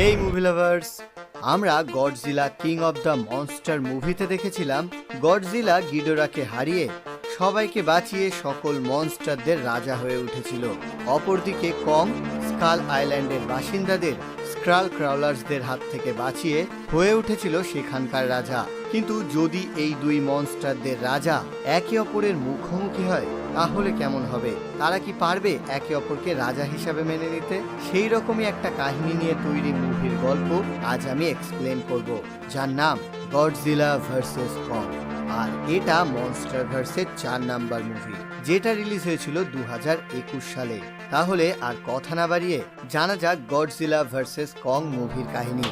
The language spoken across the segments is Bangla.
এই মুভি লাভার্স, আমরা Godzilla king of the monster মুভিতে দেখেছিলাম গডজিলা গিডোরাকে হারিয়ে সবাইকে বাঁচিয়ে সকল মনস্টারদের রাজা হয়ে উঠেছিল। অপরদিকে কং স্কাল আইল্যান্ডের বাসিন্দাদের স্ক্রাল ক্রাউলার্সদের হাত থেকে বাঁচিয়ে হয়ে উঠেছিল সেখানকার রাজা। কিন্তু যদি এই দুই মনস্টারদের রাজা একে অপরের মুখোমুখি হয় তাহলে কেমন হবে? তারা কি পারবে একে অপরকে রাজা হিসাবে মেনে নিতে? সেই রকমই একটা কাহিনী নিয়ে তৈরি মুভির গল্প আজ আমি এক্সপ্লেন করব, যার নাম গডজিলা ভার্সেস কং। আর এটা মনস্টারভার্সের 4 নাম্বার মুভি, যেটা রিলিজ হয়েছিল 2021 সালে। তাহলে আর কথা না বাড়িয়ে জানা যাক গডজিলা ভার্সেস কং মুভির কাহিনী।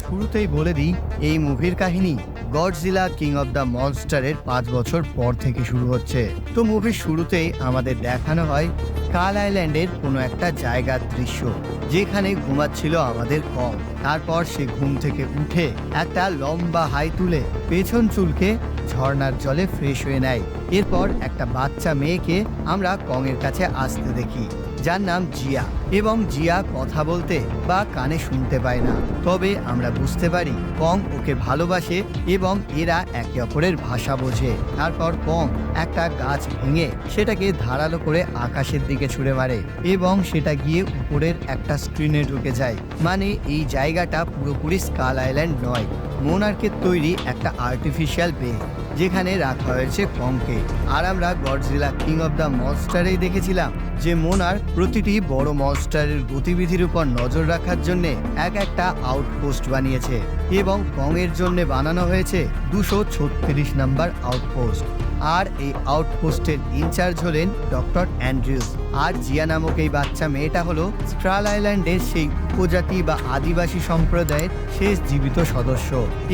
শুরুতেই বলে দিই, এই মুভির কাহিনী গডজিলা কিং অফ দ্য মনস্টারের 5 বছর পর থেকে শুরু হচ্ছে। তো মুভির শুরুতেই আমাদের দেখানো হয় স্কাল আইল্যান্ডের কোনো একটা জায়গার দৃশ্য, যেখানে ঘুমাচ্ছিল আমাদের কং। তারপর সে ঘুম থেকে উঠে একটা লম্বা হাই তুলে পেছন চুলকে ঝর্ণার জলে ফ্রেশ হয়ে নেয়। এরপর একটা বাচ্চা মেয়েকে আমরা কং এর কাছে আসতে দেখি, যার নাম জিয়া। এবং জিয়া কথা বলতে বা কানে শুনতে পায় না, তবে আমরা বুঝতে পারি কং ওকে ভালোবাসে এবং এরা একে অপরের ভাষা বোঝে। তারপর কং একটা গাছ ভেঙে সেটাকে ধারালো করে আকাশের দিকে ছুঁড়ে মারে এবং সেটা গিয়ে উপরের একটা স্ক্রিনে ঢুকে যায়। মানে এই জায়গাটা পুরোপুরি স্কাল আইল্যান্ড নয়, মোনার্কের তৈরি একটা আর্টিফিশিয়াল বে, যেখানে রাখা হয়েছে কংকে। আর আমরা গডজিলা কিং অফ দ্য মনস্টারেই দেখেছিলাম যে মোনার্ক প্রতিটি বড় মনস্টারের গতিবিধির উপর নজর রাখার জন্য একটা আউটপোস্ট বানিয়েছে এবং কং এর জন্য বানানো হয়েছে 236 নাম্বার আউটপোস্ট। আর এই আউটপোস্টের ইনচার্জ হলেন ডক্টর অ্যান্ড্রিউস। আর জিয়া নামক এই বাচ্চা মেয়েটা হলো স্ক্রাল আইল্যান্ডের সেই উপজাতি বা আদিবাসী সম্প্রদায়ের শেষ জীবিত সদস্য।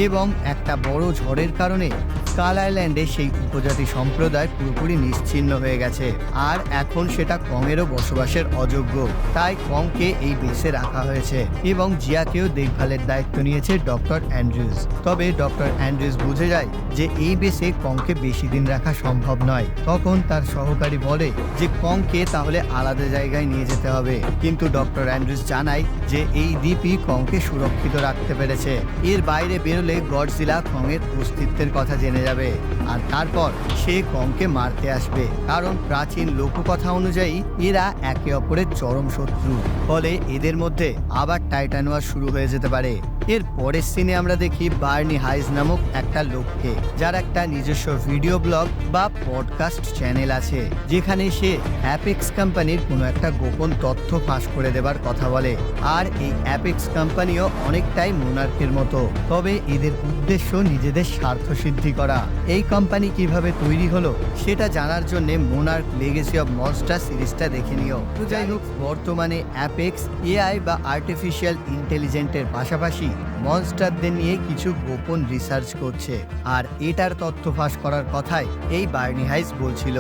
এবং একটা বড় ঝড়ের কারণে স্কাল আইল্যান্ডে সেই উপজাতি সম্প্রদায় পুরোপুরি নিশ্চিহ্ন হয়ে গেছে, আর এখন সেটা কংয়েরও বসবাসের অযোগ্য। তাই কংকে এই বেসে রাখা হয়েছে এবং জিয়াকেও দেখভালের দায়িত্ব নিয়েছে ডক্টর অ্যান্ড্রিউস। তবে ডক্টর অ্যান্ড্রিউস বুঝে যায় যে এই বেসে কংকে বেশি দিন রাখা সম্ভব নয়। তখন তার সহকারী বলে যে কংকে তাহলে আলাদা জায়গায় নিয়ে যেতে হবে। কিন্তু ডক্টর অ্যান্ড্রিউস জানায় যে এই দ্বীপই কংকে সুরক্ষিত রাখতে পেরেছে। এর বাইরে বেরোলে গডজিলা কংয়ের অস্তিত্বের কথা জেনে যাবে, আর তারপর সে কংকে মারতে আসবে, কারণ প্রাচীন লোককথা অনুযায়ী এরা একে অপরের চরম শত্রু। ফলে এদের মধ্যে আবার টাইটান ওয়ার শুরু হয়ে যেতে পারে। এর পরের সিনে আমরা দেখি বার্নি হাইজ নামক একটা লোককে, যার একটা নিজস্ব ভিডিও ব্লগ বা পডকাস্ট চ্যানেল আছে, যেখানে সে অ্যাপেক্স কোম্পানির কোনো একটা গোপন তথ্য ফাঁস করে দেবার কথা বলে। আর এই অ্যাপেক্স কোম্পানিও অনেকটাই মোনার্কের মতো, তবে এদের উদ্দেশ্য নিজেদের স্বার্থ সিদ্ধি করা। এই কোম্পানি কিভাবে তৈরি হলো সেটা জানার জন্য মোনার্ক লেগেসি অফ মনস্টার সিরিজটা দেখে নিও। তো যাই হোক, বর্তমানে অ্যাপেক্স এআই বা আর্টিফিশিয়াল ইন্টেলিজেন্টের পাশাপাশি মনস্টারদের নিয়ে কিছু গোপন রিসার্চ করছে, আর এটার তথ্য ফাঁস করার কথাই এই বার্নি হাইজ বলছিল।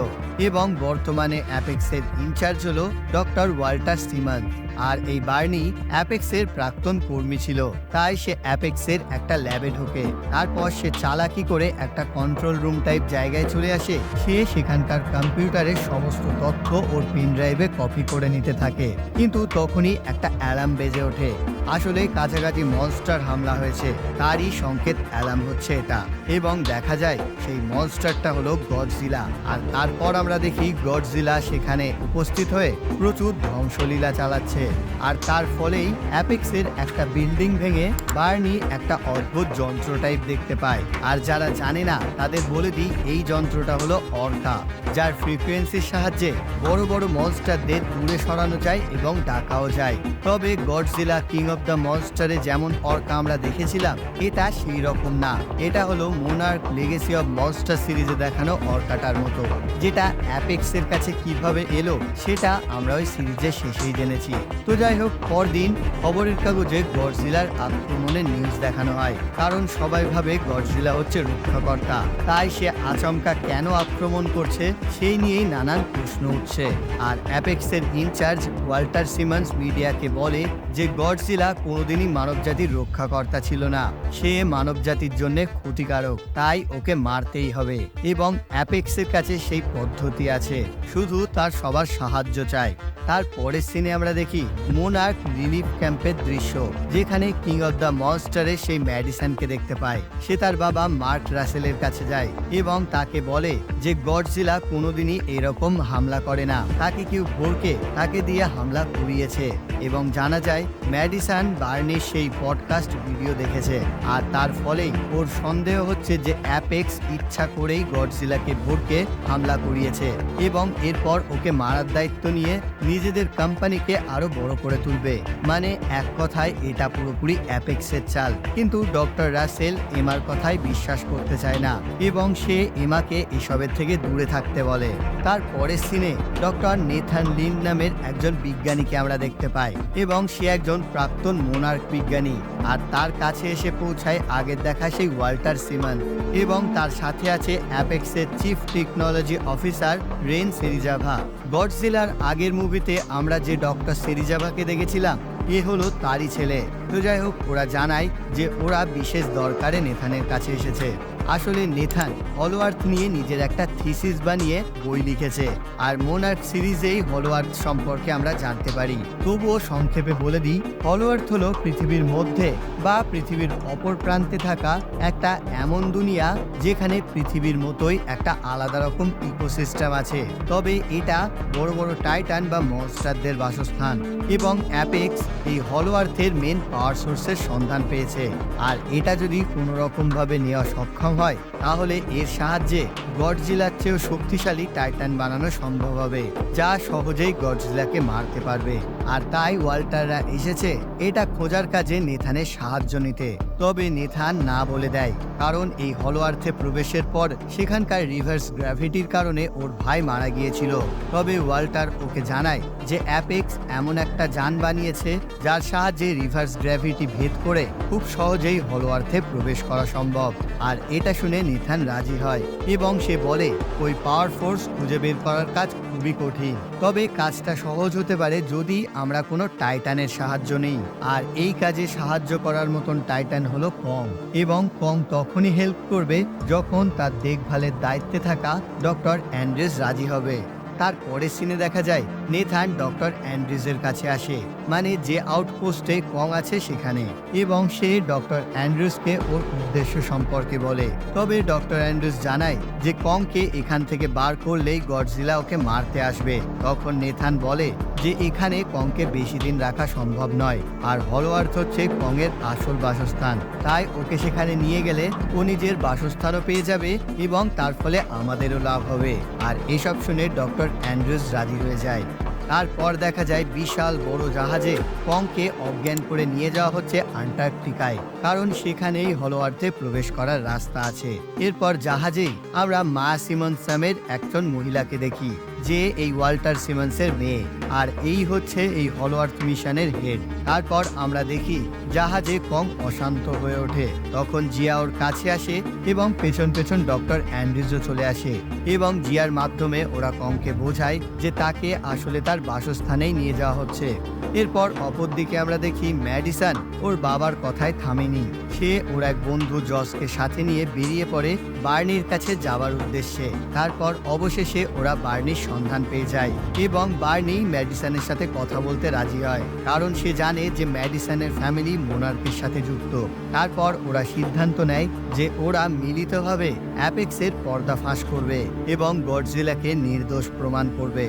এবং বর্তমানে অ্যাপেক্সের ইনচার্জ হলো ডক্টর ওয়াল্টার সিমন্স। আর এই বার্নি অ্যাপেক্সের প্রাক্তন কর্মী ছিল, তাই সে অ্যাপেক্সের একটা ল্যাবে ঢোকে। তারপর সে চালাকি করে একটা কন্ট্রোল রুম টাইপ জায়গায় চলে আসে। সে সেখানকার কম্পিউটারের সমস্ত তথ্য ওর পেন ড্রাইভে কপি করে নিতে থাকে। কিন্তু তখনই একটা অ্যালার্ম বেজে ওঠে। আসলে কাছাকাছি মনস্টার হামলা হয়েছে, তারই সংকেত অ্যালার্ম হচ্ছে এটা। এবং দেখা যায় সেই মনস্টারটা হলো গডজিলা। আর তারপর আমরা দেখি গডজিলা সেখানে উপস্থিত হয়ে প্রচুর ধ্বংসলীলা চালাচ্ছে। আর তার ফলেই অ্যাপেক্সের একটা বিল্ডিং ভেঙে বার্নি একটা অদ্ভুত যন্ত্র টাইপ দেখতে পায়। আর যারা জানে না তাদের বলে দিই, এই যন্ত্রটা হলো অর্কা, যার ফ্রিকোয়েন্সির সাহায্যে বড় বড় মনস্টারদের দূরে সরানো যায় এবং ডাকাও যায়। তবে গডজিলা কিং অফ দ্য মনস্টারে যেমন অর্কা আমরা দেখেছিলাম, এটা সেই রকম না। এটা হলো মোনার্ক লেগেসি অফ মনস্টার সিরিজে দেখানো অর্কাটার মতো, যেটা অ্যাপেক্সের কাছে কিভাবে এলো সেটা আমরা ওই সিরিজের শেষেই জেনেছি। তো যাই হোক, পরদিন খবরের কাগজে গডজিলার আক্রমণের নিউজ দেখানো হয়, কারণ সবাই ভাবে গডজিলা হচ্ছে রক্ষাকর্তা। তাই সে আচমকা কেন আক্রমণ করছে সেই নিয়েই নানান প্রশ্ন উঠছে। আর অ্যাপেক্সের ইনচার্জ ওয়াল্টার সিমন্স মিডিয়াকে বলে যে গডজিলা গডজিলা কোনোদিনই মানবজাতির রক্ষাকর্তা ছিল না। সে মানবজাতির জন্য ক্ষতিকারক, তাই ওকে মারতেই হবে। এবং অ্যাপেক্সের কাছে সেই পদ্ধতি আছে, শুধু তার সবার সাহায্য চাই। তার পরের সিনে আমরা দেখি মোনার্ক রিলিফ ক্যাম্পের দৃশ্য, যেখানে কিং অফ দ্য মনস্টারের সেই ম্যাডিসনকে দেখতে পায়। সে তার বাবা মার্ক রাসেলের কাছে যায় এবং তাকে বলে যে গডজিলা কোনোদিনই এরকম হামলা করে না, তাকে কেউ ভোরকে তাকে দিয়ে হামলা করিয়েছে। এবং জানা যায় ম্যাডিসন বার্নির সেই পডকাস্ট ভিডিও দেখেছে, আর তার ফলেই ওর সন্দেহ হচ্ছে যে অ্যাপেক্স ইচ্ছা করেই গডজিলাকে ভোরকে হামলা করিয়েছে এবং এরপর ওকে মারার দায়িত্ব নিয়ে নিজেদের কোম্পানিকে আরো বড় করে তুলবে। মানে এক কথায় এটা পুরোপুরি অ্যাপেক্সের চাল। কিন্তু ডক্টর রাসেল এমার কথায় বিশ্বাস করতে চায় না এবং সে এমাকে এসবের থেকে দূরে থাকতে বলে। তার পরের সিনে ডক্টর নেথান লিন নামের একজন বিজ্ঞানীকে আমরা দেখতে পাই এবং সে একজন প্রাক্তন মোনার্ক বিজ্ঞানী। আর তার কাছে এসে পৌঁছায় আগের দেখা সেই ওয়াল্টার সিমন্স এবং তার সাথে আছে অ্যাপেক্সের চিফ টেকনোলজি অফিসার রেন সেরিজাভা। গডজিলার আগের মুভিতে আমরা যে ডক্টর সেরিজাভাকে দেখেছিলাম এ হলো তারই ছেলে। তো যাই হোক, ওরা জানায় যে ওরা বিশেষ দরকারে নেথানের কাছে এসেছে। আসলে নেথান হলো আর্থ নিয়ে নিজের একটা থিসিস বানিয়ে বই লিখেছে, আর মোনার্ক সিরিজেই হলো আর্থ সম্পর্কে আমরা জানতে পারি। তবুও সংক্ষেপে বলে দিই, হলো আর্থ হলো পৃথিবীর মধ্যে বা পৃথিবীর অপর প্রান্তে থাকা একটা এমন দুনিয়া যেখানে পৃথিবীর মতোই একটা আলাদা রকম ইকোসিস্টেম আছে, তবে এটা বড় বড় টাইটান বা মনস্টারদের বাসস্থান। এবং অ্যাপেক্স এই হলো আর্থের মেন পাওয়ার সোর্সের সন্ধান পেয়েছে, আর এটা যদি কোনো রকম ভাবে নেওয়া সক্ষম হয় তাহলে এর সাহায্যে গডজিলার চেয়েও শক্তিশালী টাইটান বানানো সম্ভব হবে, যা সহজেই গডজিলাকে মারতে পারবে। আর তাই ওয়াল্টাররা এসেছে এটা খোঁজার কাজে নেথানের সাহায্য নিতে। তবে নেথান না বলে দেয়, কারণ এই হলো আর্থে প্রবেশের পর সেখানকার রিভার্স গ্র্যাভিটির কারণে ওর ভাই মারা গিয়েছিল। তবে ওয়াল্টার ওকে জানায় যে অ্যাপেক্স এমন একটা যান বানিয়েছে যার সাহায্যে রিভার্স গ্র্যাভিটি ভেদ করে খুব সহজেই হলো আর্থে প্রবেশ করা সম্ভব। আর এটা শুনে নেথান রাজি হয় এবং সে বলে ওই পাওয়ার ফোর্স খুঁজে বের করার কাজ খুবই কঠিন, তবে কাজটা সহজ হতে পারে যদি আমরা কোনো টাইটানের সাহায্য নিই। আর এই কাজে সাহায্য করার মতন টাইটান হলো কং, এবং কং তখনই হেল্প করবে যখন তার দেখভালের দায়িত্বে থাকা ডক্টর অ্যান্ড্রেস রাজি হবে। তার পরের সিনে দেখা যায় নেথান ডক্টর অ্যান্ড্রিজের কাছে আসে, মানে যে আউটপোস্টে কং আছে সেখানে, এবং সে ডক্টর অ্যান্ড্রিজকে ওর উদ্দেশ্য সম্পর্কে বলে। তবে ডক্টর অ্যান্ড্রিজ জানায় যে কংকে এখান থেকে বার করলেই গডজিলা ওকে মারতে আসবে। তখন নেথান বলে যে এখানে কংকে বেশি দিন রাখা সম্ভব নয়, আর হলো আর্থ হচ্ছে কংয়ের আসল বাসস্থান, তাই ওকে সেখানে নিয়ে গেলে ও নিজের বাসস্থানও পেয়ে যাবে এবং তার ফলে আমাদেরও লাভ হবে। আর এসব শুনে ডক্টর অ্যান্ড্রিউস রাজি হয়ে যায়। তারপর দেখা যায় বিশাল বড় জাহাজে কংকে অজ্ঞান করে নিয়ে যাওয়া হচ্ছে আন্টার্কটিকায়, কারণ সেখানেই হলো আর্থে প্রবেশ করার রাস্তা আছে। এরপর জাহাজেই আমরা মা সিমন্স নামের একজন মহিলাকে দেখি, যে এই ওয়াল্টার সিমন্সের মেয়ে, আর এই হচ্ছে এই হলো আর্থ মিশনের হেড। তারপর আমরা দেখি জাহাজে কং অশান্ত হয়ে ওঠে। তখন জিয়া ওর কাছে আসে এবং পেছন পেছন ডক্টর অ্যান্ড্রিজও চলে আসে এবং জিয়ার মাধ্যমে ওরা কংকে বোঝায় যে তাকে আসলে তার বাসস্থানেই নিয়ে যাওয়া হচ্ছে। এরপর অপরদিকে আমরা দেখি ম্যাডিসন ওর বাবার কথায় থামেনি। সে ওর এক বন্ধু জসকে সাথে নিয়ে বেরিয়ে পড়ে বার্নির কাছে যাওয়ার উদ্দেশ্যে। তারপর অবশেষে ওরা বার্নির সন্ধান পেয়ে যায় এবং বার্নি ম্যাডিসনের সাথে কথা বলতে রাজি হয়, কারণ সে জানে যে ম্যাডিসনের ফ্যামিলি মোনার্কের সাথে যুক্ত। তারপর ওরা সিদ্ধান্ত নেয় যে ওরা মিলিতভাবে অ্যাপেক্সের পর্দাফাঁস করবে এবং গডজিলাকে নির্দোষ প্রমাণ করবে।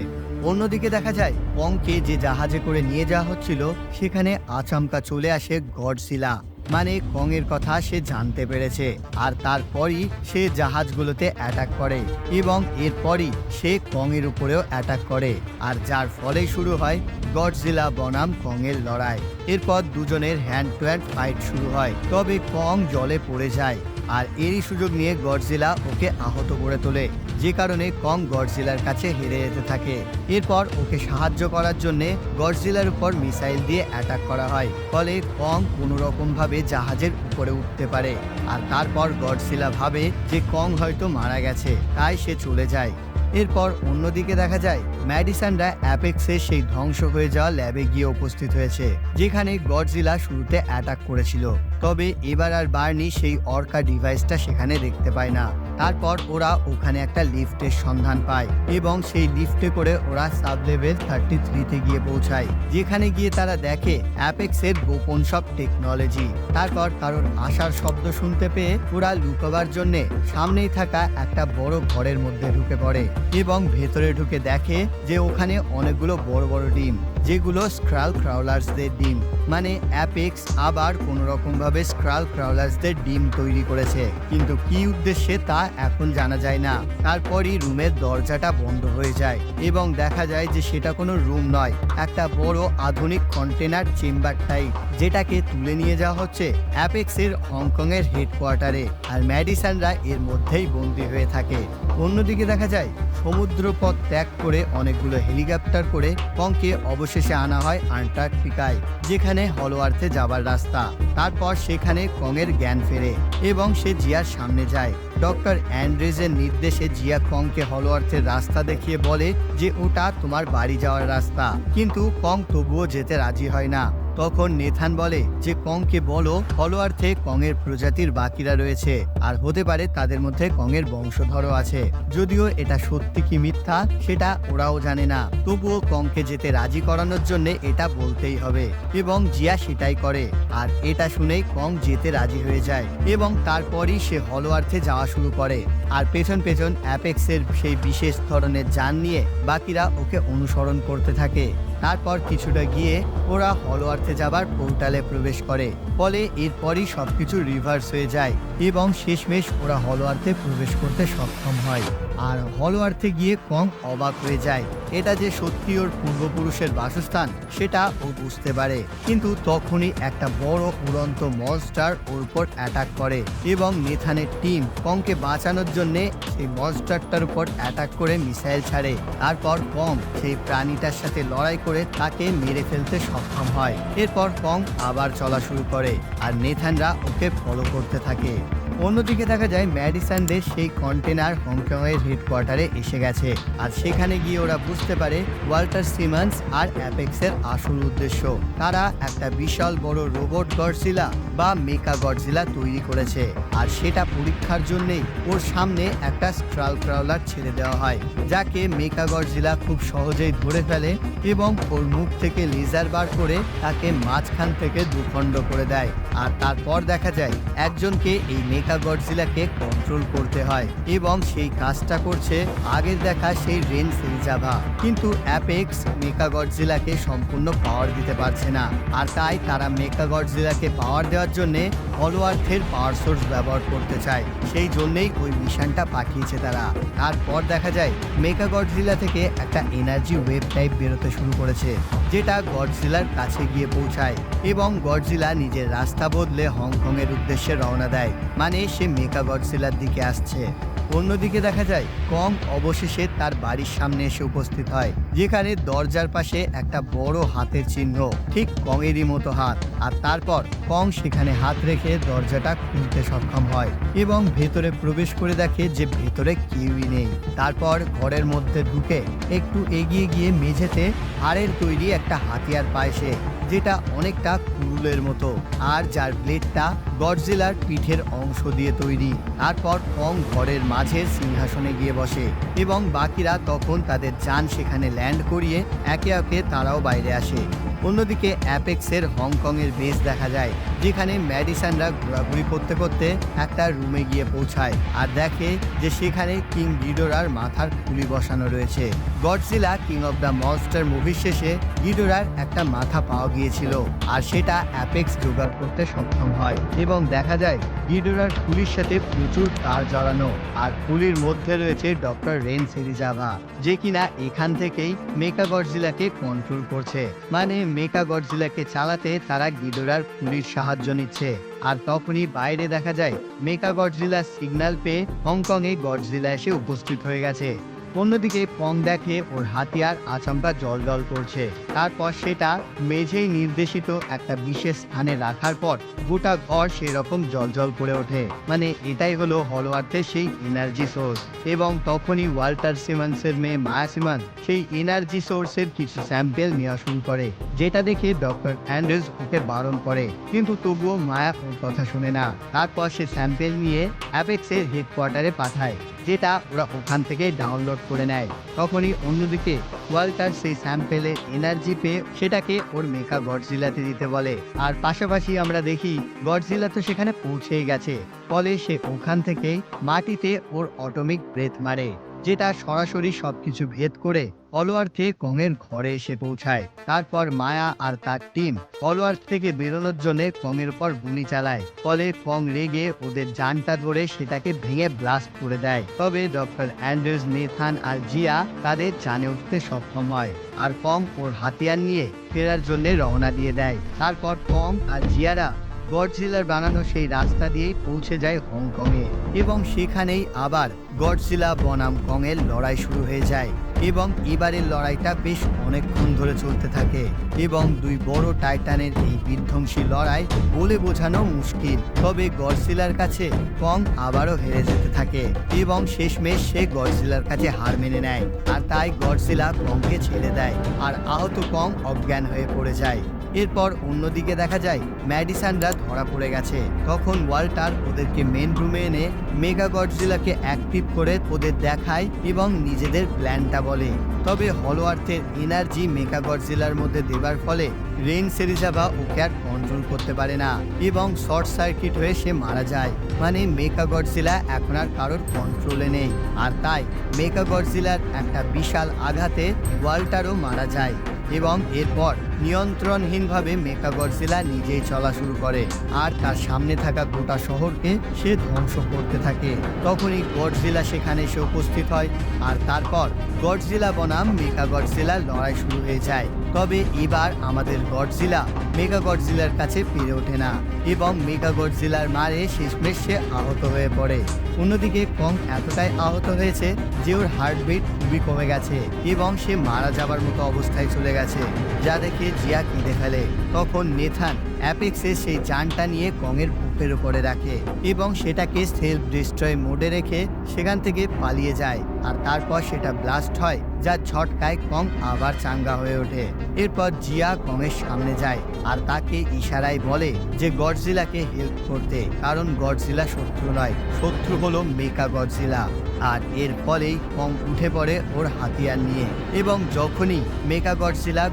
অন্যদিকে দেখা যায় কংকে যে জাহাজে করে নিয়ে যাওয়া হচ্ছিল সেখানে আচমকা চলে আসে গডজিলা, মানে কং এর কথা সে জানতে পেরেছে, আর তারপরই সে জাহাজগুলোতে অ্যাটাক করে এবং এরপরই সে কং এর উপরেও অ্যাটাক করে, আর যার ফলে শুরু হয় গডজিলা বনাম কং এর লড়াই। এরপর দুজনের হ্যান্ড টু হ্যান্ড ফাইট শুরু হয়, তবে কং জলে পড়ে যায়, আর এরই সুযোগ নিয়ে গডজিলা ওকে আহত করে তোলে, যে কারণে কং গডজিলার কাছে হেরে যেতে থাকে। এরপর ওকে সাহায্য করার জন্য গডজিলার উপর মিসাইল দিয়ে অ্যাটাক করা হয়, ফলে কং কোনো রকম ভাবে জাহাজের উপরে উঠতে পারে। আর তারপর গডজিলা ভাবে যে কং হয়তো মারা গেছে, তাই সে চলে যায়। এরপর অন্যদিকে দেখা যায় ম্যাডিসনরা অ্যাপেক্সের সেই ধ্বংস হয়ে যাওয়া ল্যাবে গিয়ে উপস্থিত হয়েছে, যেখানে গডজিলা শুরুতে অ্যাটাক করেছিল। তবে এবার আর বার্নি সেই অর্কা ডিভাইসটা সেখানে দেখতে পায় না। তারপর ওরা ওখানে একটা লিফটের সন্ধান পায় এবং সেই লিফটে করে ওরা সাব লেভেল 33-তে গিয়ে পৌঁছায়, যেখানে গিয়ে তারা দেখে অ্যাপেক্সের গোপন সব টেকনোলজি। তারপর কারোর আসার শব্দ শুনতে পেয়ে ওরা লুকাবার জন্য সামনেই থাকা একটা বড় ঘরের মধ্যে ঢুকে পড়ে এবং ভেতরে ঢুকে দেখে যে ওখানে অনেকগুলো বড় বড় ডিম, যেগুলো স্ক্রাল ক্রাউলার্সদের ডিম। মানে অ্যাপেক্স আবার কোনো রকম ভাবে স্ক্রাল ক্রাউলার্সদের ডিম তৈরি করেছে, কিন্তু কি উদ্দেশ্যে তা এখন জানা যায় না। তারপরই রুমের দরজাটা বন্ধ হয়ে যায় এবং দেখা যায় যে সেটা কোনো রুম নয়, একটা বড় আধুনিক কন্টেনার চেম্বার টাইপ, যেটাকে তুলে নিয়ে যাওয়া হচ্ছে অ্যাপেক্সের হংকং এর হেডকোয়ার্টারে। আর ম্যাডিসনরা এর মধ্যেই বন্দী হয়ে থাকে। অন্যদিকে দেখা যায় সমুদ্রপথ ত্যাগ করে অনেকগুলো হেলিকপ্টার করে কংকে অবশেষে আনা হয় আন্টার্কটিকায়, যেখানে হলো আর্থে যাবার রাস্তা। তারপর সেখানে কংয়ের জ্ঞান ফেরে এবং সে জিয়ার সামনে যায়। ডক্টর অ্যান্ড্রেজের নির্দেশে জিয়া কংকে হলো আর্থের রাস্তা দেখিয়ে বলে যে ওটা তোমার বাড়ি যাওয়ার রাস্তা, কিন্তু কং তবুও যেতে রাজি হয় না। তখন নেথান বলে যে কংকে বলো হলো আর্থে কংয়ের প্রজাতির বাকিরা রয়েছে, আর হতে পারে তাদের মধ্যে কংয়ের বংশধরও আছে। যদিও এটা সত্যি কি মিথ্যা সেটা ওরাও জানে না, তবুও কংকে যেতে রাজি করানোর জন্য এটা বলতেই হবে এবং জিয়া সেটাই করে। আর এটা শুনেই কং যেতে রাজি হয়ে যায় এবং তারপরই সে হলো আর্থে যাওয়া শুরু করে। আর পেছন পেছন অ্যাপেক্সের সেই বিশেষ ধরনের যান নিয়ে বাকিরা ওকে অনুসরণ করতে থাকে। তারপর কিছুটা গিয়ে ওরা হলো আর্থে যাবার পোর্টালে প্রবেশ করে, ফলে এরপরই সবকিছু রিভার্স হয়ে যায় এবং শেষমেশ ওরা হলো আর্থে প্রবেশ করতে সক্ষম হয়। আর হলো আর্থে গিয়ে কং অবাক হয়ে যায়, এটা যে সত্যি ওর পূর্বপুরুষের বাসস্থান সেটা ও বুঝতে পারে। কিন্তু তখনই একটা বড় উড়ন্ত মনস্টার ওর উপর অ্যাটাক করে এবং নেথানের টিম কংকে বাঁচানোর জন্য সেই মনস্টারটার উপর অ্যাটাক করে মিসাইল ছাড়ে। তারপর কং সেই প্রাণীটার সাথে লড়াই করে তাকে মেরে ফেলতে সক্ষম হয়। এরপর কং আবার চলা শুরু করে আর নেথানরা ওকে ফলো করতে থাকে। অন্যদিকে দেখা যায় ম্যাডিসনদের সেই কন্টেনার হংকং এর হেডকোয়ার্টারে এসে গেছে, আর সেখানে গিয়ে ওরা বুঝতে পারে ওয়াল্টার সিমন্স আর অ্যাপেক্সের আসল উদ্দেশ্য। তারা একটা বিশাল বড় রোবট গডজিলা বা মেকা গডজিলা তৈরি করেছে, আর সেটা পরীক্ষার জন্যই ওর সামনে একটা স্ক্রাল ক্রাউলার ছেড়ে দেওয়া হয়, যাকে মেকা গডজিলা খুব সহজেই ধরে ফেলে এবং ওর মুখ থেকে লেজার বার করে তাকে মাঝখান থেকে দুখণ্ড করে দেয়। আর তারপর দেখা যায় একজনকে এই মেকা গডজিলাকে কন্ট্রোল করতে হয় এবং সেই কাজটা করছে আগের দেখা সেই রেন সেরিজাভা। কিন্তু অ্যাপেক্স মেকা গডজিলাকে সম্পূর্ণ পাওয়ার দিতে পারছে না, আর তাই তারা মেকা গডজিলাকে পাওয়ার দেওয়ার জন্য হলো আর্থের পাওয়ার সোর্স ব্যবহার করতে চায়। সেই জন্যই ওই মিশনটা পাঠিয়েছে তারা। তারপর দেখা যায় মেকা গডজিলা থেকে একটা এনার্জি ওয়েভ টাইপ বেরোতে শুরু করেছে, যেটা গডজিলার কাছে গিয়ে পৌঁছায় এবং গডজিলা নিজের রাস্তা বদলে হংকং এর উদ্দেশ্যে রওনা দেয়, মানে সে মেকা গডজিলার দিকে আসছে। অন্যদিকে দেখা যায় কং অবশেষে তার বাড়ির সামনে এসে উপস্থিত হয়, যেখানে দরজার পাশে একটা বড় হাতের চিহ্ন, ঠিক কংয়েরই মতো হাত। আর তারপর কং সেখানে হাত রেখে দরজাটা খুলতে সক্ষম হয় এবং ভেতরে প্রবেশ করে দেখে যে ভেতরে কেউই নেই। তারপর ঘরের মধ্যে ঢুকে একটু এগিয়ে গিয়ে মেঝেতে হাড়ের তৈরি একটা হাতিয়ার পায় সে, যেটা অনেকটা কুরুলের মতো, আর যার ব্লেডটা গডজিলার পিঠের অংশ দিয়ে তৈরি। তারপর কং ঘরের মাঝের সিংহাসনে গিয়ে বসে এবং বাকিরা তখন তাদের যান সেখানে ল্যান্ড করিয়ে একে একে তারাও বাইরে আসে। অন্যদিকে অ্যাপেক্সের হংকং এর বেস দেখা যায়, যেখানে ম্যাডিসনরা ঘোরাঘুরি করতে করতে একটা রুমে গিয়ে পৌঁছায় আর দেখে যে সেখানে কিং গিডোরার মাথার খুলি বসানো রয়েছে। Godzilla king of the monster মুভির শেষে গিডোরার একটা মাথা পাওয়া গিয়েছিল, আর সেটা অ্যাপেক্স জোগাড় করতে সক্ষম হয় এবং দেখা যায় গিডোরার খুলির সাথে প্রচুর তার জড়ানো, আর খুলির মধ্যে রয়েছে ডক্টর রেন সেরিজাভা, যে কিনা এখান থেকেই মেকা গডজিলাকে কন্ট্রোল করছে। মানে মেকা গডজিলাকে চালাতে তারা গিডোরার খুলির সাহায্য নিচ্ছে। আর তখনই বাইরে দেখা যায় মেকা গডজিলা সিগন্যাল পেয়ে হংকং এ গডজিলা এসে উপস্থিত হয়ে গেছে। অন্যদিকে কং দেখে ওর হাতিয়ার আচমকা জ্বলজ্বল করছে। তারপর সেটা মেঝেই নির্দেশিত একটা বিশেষ স্থানে রাখার পর গোটা ঘর সেরকম জ্বলজ্বল করে ওঠে। মানে এটাই হলো হলো আর্থের সেই এনার্জি সোর্স। এবং তখনই ওয়াল্টার সিমন্সের মেয়ে মায়া সিমন্স সেই এনার্জি সোর্সের কিছু স্যাম্পেল নেওয়া শুরু করে, যেটা দেখে ডক্টর অ্যান্ড্রুজ ওকে বারণ করে, কিন্তু তবুও মায়া ওর কথা শুনে না। তারপর সে স্যাম্পেল নিয়ে অ্যাপেক্সের হেডকোয়ার্টারে পাঠায়, যেটা ওরা ওখান থেকে ডাউনলোড করে নেয়। তখনই অন্যদিকে ওয়াল্টার সেই স্যাম্পেলের এনার্জি পেয়ে সেটাকে ওর মেকা গডজিলাতে দিতে বলে। আর পাশাপাশি আমরা দেখি গডজিলা তো সেখানে পৌঁছেই গেছে, ফলে সে ওখান থেকে মাটিতে ওর অটোমিক ব্রেথ মারে, যেটা সরাসরি সবকিছু ভেদ করে ফলোয়ার্থে কংয়ের ঘরে এসে পৌঁছায়। তারপর মায়া আর তার টিম ফলোয়ার্থ থেকে বেরোনোর জন্য কংয়ের উপর গুলি চালায়, ফলে কং রেগে ওদের জানটা ধরে সেটাকে ভেঙে ব্লাস্ট করে দেয়। তবে ডক্টর অ্যান্ড্রুজ, নেথান আর জিয়া তাদের জানে উঠতে সক্ষম হয়, আর কং ওর হাতিয়ার নিয়ে ফেরার জন্য রওনা দিয়ে দেয়। তারপর কং আর জিয়ারা গডজিলার বানানো সেই রাস্তা দিয়েই পৌঁছে যায় হংকংয়ে, এবং সেখানেই আবার গডজিলা বনাম কংয়ের লড়াই শুরু হয়ে যায়। এবং এবারের লড়াইটা বেশ অনেকক্ষণ ধরে চলতে থাকে, এবং দুই বড় টাইটানের এই বিধ্বংসী লড়াই বলে বোঝানো মুশকিল। তবে গডজিলার কাছে কং আবারও হেরে যেতে থাকে, এবং শেষমেশ সে গডজিলার কাছে হার মেনে নেয়, আর তাই গডজিলা কংকে ছেড়ে দেয়, আর আহত কং অজ্ঞান হয়ে পড়ে যায়। এরপর অন্যদিকে দেখা যায় ম্যাডিসনরা ধরা পড়ে গেছে। তখন ওয়াল্টার ওদেরকে মেন রুমে এনে মেগা গডজিলাকে অ্যাক্টিভ করে ওদের দেখায় এবং নিজেদের প্ল্যানটা বলে। তবে হলো আর্থের এনার্জি মেগা গডজিলার মধ্যে দেবার ফলে রেইন সেরিজাবা ওকে আর কন্ট্রোল করতে পারে না, এবং শর্ট সার্কিট হয়ে সে মারা যায়। মানে মেগা গডজিলা এখন আর কারোর কন্ট্রোলে নেই, আর তাই মেগা গডজিলার একটা বিশাল আঘাতে ওয়াল্টারও মারা যায়। এবং এরপর নিয়ন্ত্রণহীনভাবে মেকা গডজিলা নিজেই চলা শুরু করে, আর তার সামনে থাকা গোটা শহরকে সে ধ্বংস করতে থাকে। তখনই গডজিলা সেখানে এসে উপস্থিত হয়, আর তারপর গডজিলা বনাম মেকা গডজিলার লড়াই শুরু হয়ে যায়। তবে এবার আমাদের গডজিলা মেগা গডজিলার কাছে পেরে ওঠে না, এবং মেগা গডজিলার মারে শেষমেশ সে আহত হয়ে পড়ে। অন্যদিকে কং এতটাই আহত হয়েছে যে ওর হার্টবিট খুবই কমে গেছে, এবং সে মারা যাবার মতো অবস্থায় চলে গেছে, যা দেখে জিয়া কেঁদে ফেলে। তখন নেথান অ্যাপেক্সে সেই যানটা নিয়ে কংয়ের বুকের উপরে রাখে, এবং সেটাকে সেলফ ডিস্ট্রয় মোডে রেখে সেখান থেকে পালিয়ে যায়। আর তারপর সেটা ব্লাস্ট হয়, যার ঝটকায় কং আবার চাঙ্গা হয়ে ওঠে। এরপর জিয়া কংয়ের সামনে যায়, আর তাকে ইশারায় বলে যে গডজিলাকে হেল্প করতে, কারণ গডজিলা শত্রু নয়, শত্রু হলো মেকা গডজিলা। আর এর ফলেই কং উঠে পড়ে ওর হাতিয়ার নিয়ে, এবং যখনই মেকা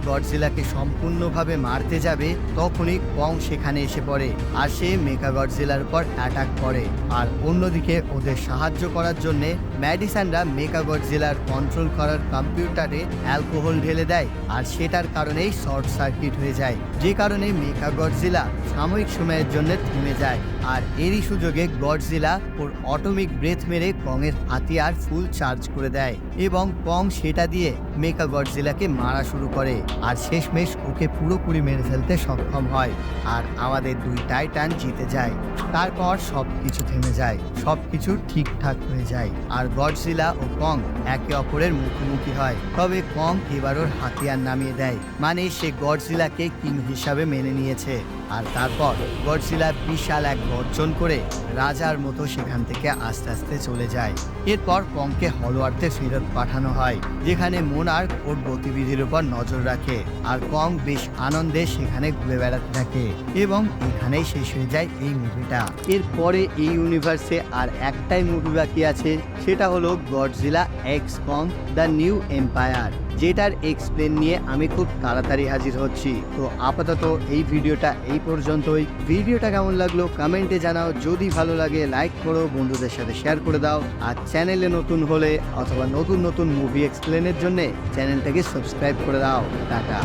গডজিলাকে সম্পূর্ণভাবে মারতে যাবে, তখনই কং সেখানে এসে পড়ে, আর সে মেকা গডজিলার উপর অ্যাটাক করে। আর অন্যদিকে ওদের সাহায্য করার জন্য ম্যাডিসনরা মেকা গডজিলার কন্ট্রোল করার কম্পিউটারে অ্যালকোহল ঢেলে দেয়, আর সেটার কারণেই শর্ট সার্কিট হয়ে যায়, যে কারণে মেকা গডজিলা সাময়িক সময়ের জন্য থেমে যায়। আর এরই সুযোগে গডজিলা ওর অটোমিক ব্রেথ মেরে কংয়ের হাতিয়ার ফুল চার্জ করে দেয়, এবং কং সেটা দিয়ে মেকা গডজিলাকে মারা শুরু করে, আর শেষমেশ ওকে পুরোপুরি মেরে ফেলতে সক্ষম হয়, আর আমাদের দুই টাইটান জিতে যায়। তারপর সবকিছু থেমে যায়, সবকিছু ঠিকঠাক হয়ে যায়, আর গডজিলা ও কং একে অপরের মুখোমুখি হয়। তবে কং এবার ওর হাতিয়ার নামিয়ে দেয়, মানে সে গডজিলাকে কিং হিসাবে মেনে নিয়েছে। আর তারপর গডজিলা বিশাল এক গর্জন করে রাজার মতো সেখান থেকে আস্তে আস্তে চলে যায়। এরপর কংকে হলো আর্থে ফেরত পাঠানো হয়, যেখানে মোনার্ক ওর গতিবিধির উপর নজর রাখে, আর কং বেশ আনন্দে সেখানে ঘুরে বেড়াতে থাকে। এবং এখানেই শেষ হয়ে যায় এই মুভিটা। এরপরে এই ইউনিভার্সে আর একটাই মুভি বাকি আছে, সেটা হলো Godzilla x Kong the new empire, যেটার এক্সপ্লেন নিয়ে আমি খুব তাড়াতাড়ি হাজির হচ্ছি। তো আপাতত এই ভিডিওটা এই পর্যন্তই। ভিডিওটা কেমন লাগলো কমেন্টে জানাও, যদি ভালো লাগে লাইক করো, বন্ধুদের সাথে শেয়ার করে দাও, আর চ্যানেলে নতুন হলে অথবা নতুন মুভি এক্সপ্লেনের জন্য চ্যানেলটাকে সাবস্ক্রাইব করে দাও। টাটা।